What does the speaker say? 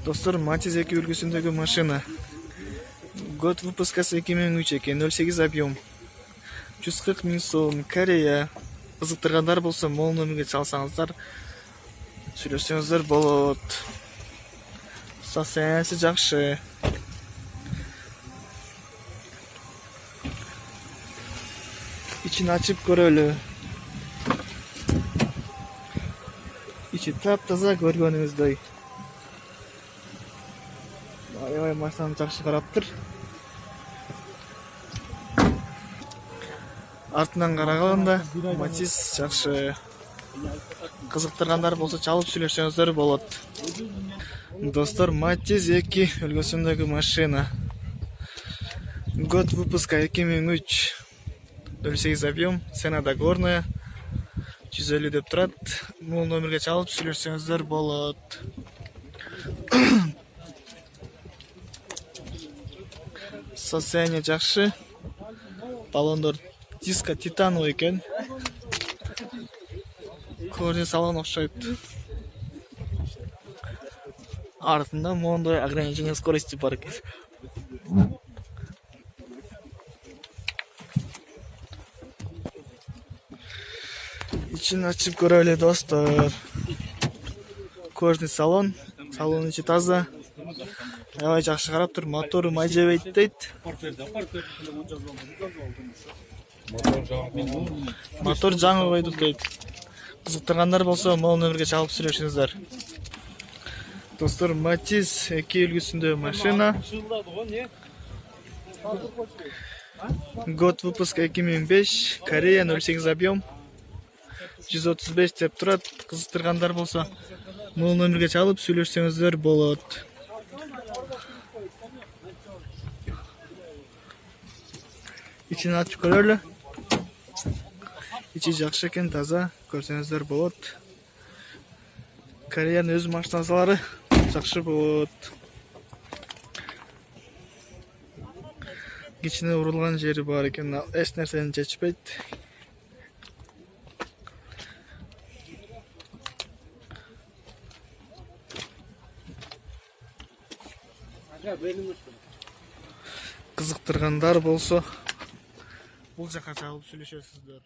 Достор, Matiz 2 үлгісіндегі машина. Год выпускасы 2003 екен, 08 объем. 140 000 сом, Корея. Қызықтырғандар болса, мол нөмірге çalсаңыздар, сөйлесеңіздер болады. Состояниесі жақсы. İçini açıp көрөлү. İçi тап-таза көргөнүңүздөй. Аябай машинаны жакшы караптыр. Артынан караганда Matiz жакшы. Кызыктыргандар болсо чалып сүйлөшсөңүздөр болот. Достор, Matiz 2 үлгүсүндөгү машина. Год выпуска 2003. 08 объем, цена договорная. 150 деп турат. Бул номерге чалып сүйлөшсөңүздөр болот. Состояние жакшы. Баллондор диско титановый экен. Кожа салон окшойт. Артында мондой ограничение скорости бар экен. İçini açıp göreli dostlar. Кожный салон. Салон içi таза. Аябай жакшы карап тур. Мотору май жебейт дейт. Мотор жаңы койду дейт. Кызыктыргандар болсо, могул нөмөргө чалып сүйлөшүңүздөр. Достор, Matiz 2 үлгүсүндөгү машина. Год выпуска 2005. Корея, 08 объем. 135 деп турат. Кызыктыргандар болсо, могул нөмөргө чалып сүйлөшсөңүздөр болот. İçini açıp көрөлү. İçi жакшы экен, таза, көрсөңүздөр болот. Кореянын өз машиналары жакшы болот. Кичине урулган жери бар экен, эч нерсени чечпейт. Кызыктыргандар болсо, бул жака чалып сүйлөшөсүздөр.